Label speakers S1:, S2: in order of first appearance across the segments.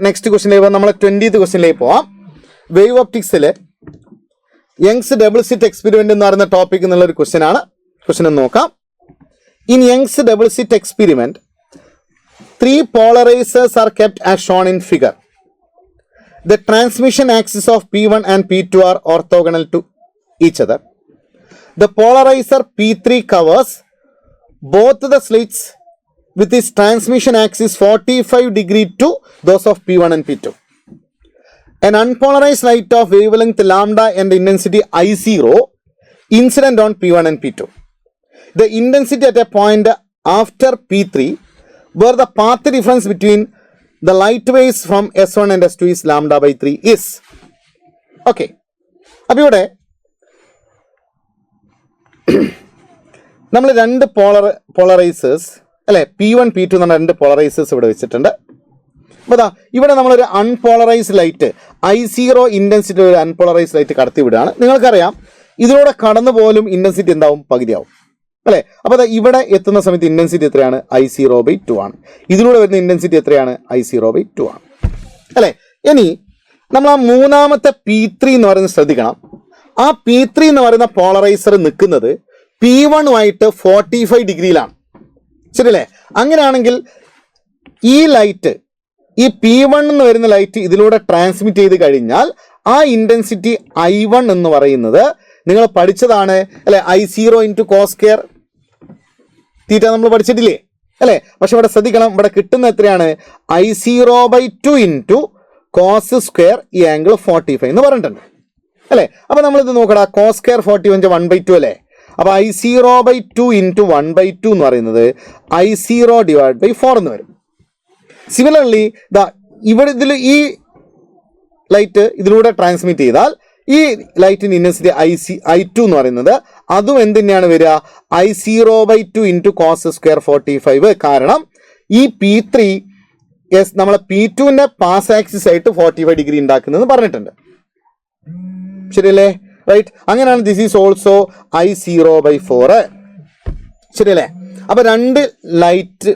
S1: Next ക്വസ്റ്റിനിലേക്ക് നമ്മൾ 20th ക്വസ്റ്റിനിലേക്ക് പോവാം. വേവ് ഒപ്റ്റിക്സിൽ യങ്സ് ഡബിൾ സ്ലിറ്റ് എക്സ്പെരിമെന്റ് എന്ന് പറയുന്ന ടോപ്പിക് എന്നുള്ള ഒരു ക്വസ്റ്റ്യൻ ആണ്. ക്വസ്റ്റ്യൻ ഒന്ന് നോക്കാം. In Young's double slit experiment 3 polarizers are kept as shown in figure. The transmission axis of P1 and P2 are orthogonal to each other. The polarizer P3 covers both the slits with its transmission axis 45 degree to those of P1 and P2. An unpolarized light of wavelength lambda and intensity I0 incident on P1 and P2. The intensity at a point after P3 where the path difference between the light waves from S1 and S2 is lambda by 3 is. Okay. അപ്പോൾ ഇവിടെ നമ്മൾ രണ്ട് പോളറൈസേഴ്സ് അല്ലെ, P1 P2 എന്ന് പറഞ്ഞ രണ്ട് പോളറൈസേഴ്സ് ഇവിടെ വെച്ചിട്ടുണ്ട്. അപ്പോൾ അതാ ഇവിടെ നമ്മളൊരു അൺപോളറൈസ്ഡ് ലൈറ്റ് I0 ഇൻറ്റൻസിറ്റി ഒരു അൺപോളറൈസ്ഡ് ലൈറ്റ് കടത്തി വിടുകയാണ്. നിങ്ങൾക്കറിയാം ഇതിലൂടെ കടന്നു പോലും ഇൻറ്റൻസിറ്റി എന്താവും, പകുതിയാവും അല്ലേ. അപ്പോൾ അതാ ഇവിടെ എത്തുന്ന സമയത്ത് ഇൻറ്റൻസിറ്റി എത്രയാണ്, I0/2 ആണ്. ഇതിലൂടെ വരുന്ന ഇൻറ്റൻസിറ്റി എത്രയാണ്, I0/2 ആണ് അല്ലേ. ഇനി നമ്മൾ ആ മൂന്നാമത്തെ P3 എന്ന് പറയുന്നത് ശ്രദ്ധിക്കണം. ആ P3 എന്ന് പറയുന്ന പോളറൈസർ നിൽക്കുന്നത് P1 45 ഡിഗ്രിയിലാണ്, ശരിയല്ലേ. അങ്ങനെയാണെങ്കിൽ ഈ ലൈറ്റ്, ഈ P1 എന്ന് വരുന്ന ലൈറ്റ് ഇതിലൂടെ ട്രാൻസ്മിറ്റ് ചെയ്ത് കഴിഞ്ഞാൽ ആ ഇൻറ്റൻസിറ്റി I1 എന്ന് പറയുന്നത് നിങ്ങൾ പഠിച്ചതാണ് അല്ലെ, I0 × cos സ്ക്വയർ തീറ്റ നമ്മൾ പഠിച്ചിട്ടില്ലേ അല്ലേ. പക്ഷെ ഇവിടെ ശ്രദ്ധിക്കണം, ഇവിടെ കിട്ടുന്ന എത്രയാണ്, I0/2 × cos സ്ക്വയർ ഈ ആംഗിൾ 45 എന്ന് പറഞ്ഞിട്ടുണ്ട് അല്ലേ. അപ്പൊ നമ്മളിത് നോക്കടാ, cos സ്ക്വയർ 45 1/2 അല്ലേ. അപ്പൊ I0/2 × 1/2 എന്ന് പറയുന്നത് I0/4 എന്ന് വരും. സിമിലർലി ഇവിടെ ഈ ലൈറ്റ് ഇതിലൂടെ ട്രാൻസ്മിറ്റ് ചെയ്താൽ ഈ ലൈറ്റിന്റെ ഇന്റൻസിറ്റി I2 എന്ന് പറയുന്നത് അതും എന്ത് തന്നെയാണ് വരിക, I0/2 × cos സ്ക്വയർ 45. കാരണം ഈ P3 നമ്മളെ P2ന്റെ പാസ് ആക്സിസ് ആയിട്ട് 45 ഡിഗ്രി ഉണ്ടാക്കുന്നതെന്ന് പറഞ്ഞിട്ടുണ്ട്, ശരിയല്ലേ, റൈറ്റ്. അങ്ങനെയാണ് ദിസ് ഈസ് ഓൾസോ I0/4, ശരിയല്ലേ. അപ്പൊ രണ്ട് ലൈറ്റ്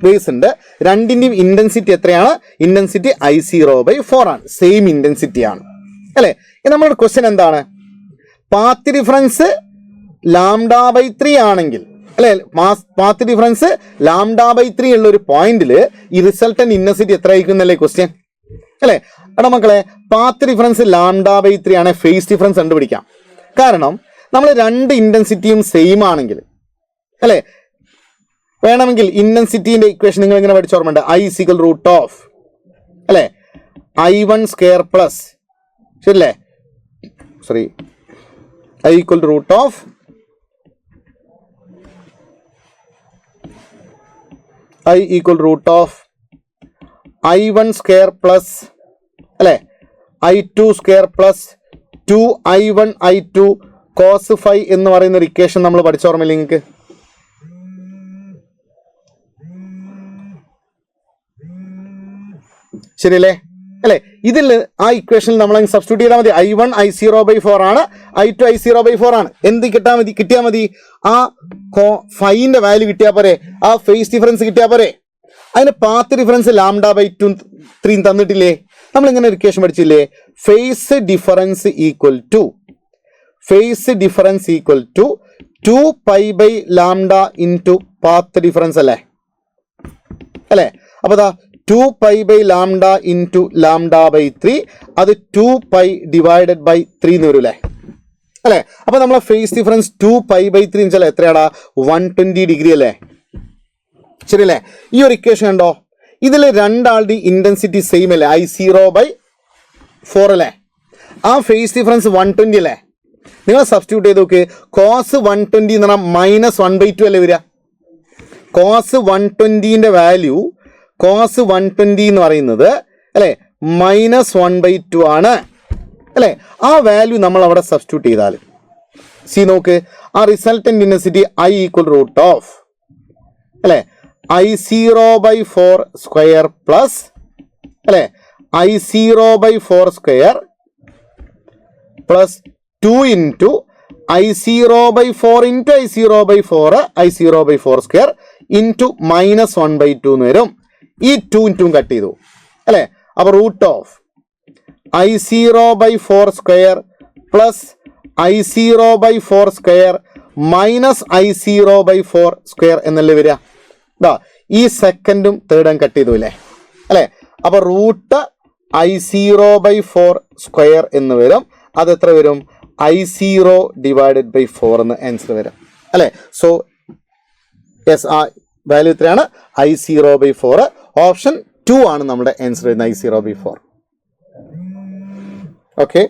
S1: വേവ്സ് ഉണ്ട്, രണ്ടിന്റെയും ഇന്റൻസിറ്റി എത്രയാണ്, ഇന്റൻസിറ്റി I0/4 ആണ്, സെയിം ഇന്റൻസിറ്റി ആണ് അല്ലെ. നമ്മളുടെ ക്വസ്റ്റ്യൻ എന്താണ്, പാത്ത് ഡിഫറൻസ് λ/3 ആണെങ്കിൽ അല്ലെ, പാത്ത് ഡിഫറൻസ് λ/3 ഉള്ള ഒരു പോയിന്റിൽ ഈ റിസൾട്ടന്റ് ഇന്റൻസിറ്റി എത്ര ആയിരിക്കും എന്നല്ലേ ക്വസ്റ്റ്യൻ അല്ലെ. എടാ മക്കളെ, പാത്ത് ഡിഫറൻസ് λ/3 ആണ്, ഫേസ് ഡിഫറൻസ് കണ്ടുപിടിക്കാം. കാരണം നമ്മൾ രണ്ട് ഇന്റൻസിറ്റിയും സെയിം ആണെങ്കിൽ അല്ലെ, വേണമെങ്കിൽ ഇന്റൻസിറ്റിന്റെ ഇക്വേഷൻ നിങ്ങൾ ഇങ്ങനെ പഠിച്ചോർമ്മയുണ്ട്, I = √of അല്ലെ I1² പ്ലസ്, ശരിയല്ലേ, sorry I = √of I1² plus അല്ലെ I2² plus 2I1 I2 cos phi എന്ന് പറയുന്ന ഒരു ഇക്വേഷൻ നമ്മൾ പഠിച്ചോർമ്മയില്ല നിങ്ങൾക്ക്, ശരിയല്ലേ അല്ലെ. ഇതിൽ ആ ഇക്വേഷനിൽ നമ്മൾ സബ്സ്റ്റിറ്റ്യൂട്ട് ചെയ്താൽ മതി. I1 I0/4 ആണ്, I2 I0/4 ആണ്. എന്ത് കിട്ടിയാൽ മതി, ആ ഫൈന്റെ വാല്യൂ കിട്ടിയാൽ പോരെ, ആ ഫേസ് ഡിഫറൻസ് കിട്ടിയാൽ പോരെ. അതിന് പാത്ത് ഡിഫറൻസ് λ/2 3 തന്നിട്ടില്ലേ, നമ്മൾ ഇങ്ങനെ ഒരു ഇക്വേഷൻ പഠിച്ചില്ലേ, phase difference equal to 2π/λ × path difference അല്ലേ. അപ്പൊ 2π/λ × λ/3 അത് 2π/3 എന്ന് വരും അല്ലേ. അപ്പൊ നമ്മളെ ഫേസ് ഡിഫറൻസ് 2π/3 വെച്ചാൽ എത്രയാടാ, 120 ഡിഗ്രി അല്ലേ, ശരിയല്ലേ. ഈ ഒരു ഇക്വേഷൻ ഉണ്ടോ, ഇതിൽ രണ്ടാളുടെ ഇന്റൻസിറ്റി സെയിം അല്ലേ, I0/4 അല്ലേ. ആ ഫേസ് ഡിഫറൻസ് 120 അല്ലേ. നിങ്ങൾ സബ്സ്റ്റിറ്റ്യൂട്ട് ചെയ്ത് നോക്ക്, cos 120 എന്ന് പറഞ്ഞാൽ -1/2 അല്ലേ വരിക. cos 120ന്റെ വാല്യൂ, cos 120 എന്ന് പറയുന്നത് അല്ലെ -1/2 ആണ് അല്ലെ. ആ വാല്യൂ നമ്മൾ അവിടെ സബ്സ്റ്റിറ്റ്യൂട്ട് ചെയ്താൽ നോക്ക്, ആ റിസൾട്ടന്റ് ഇന്റൻസിറ്റി I = √of അല്ലെ I0/4 സ്ക്വയർ പ്ലസ് അല്ലെ I0/4 plus 2 × I0/4 I0/4 square × -1/2 എന്ന് വരും. ഈ 2 × 2 കട്ട് ചെയ്തു, അല്ലേ? അപ്പോൾ √I0/4² plus I0/4² minus I0/4² എന്നല്ലേ വരിക? ഇതാ ഈ സെക്കൻഡും തേർഡും കട്ട് ചെയ്തു അല്ലേ? അല്ലേ? അപ്പോൾ √I0/4² എന്ന് വരും. അത് എത്ര വരും? I0/4 എന്ന് ആൻസർ വരും അല്ലേ? സോ യെസ്, ആ വാല്യൂ എത്രയാണ്? I0/4. ഓപ്ഷൻ 2 ആണ് നമ്മുടെ ആൻസർ വരുന്നത്, I0/4. ഓക്കെ.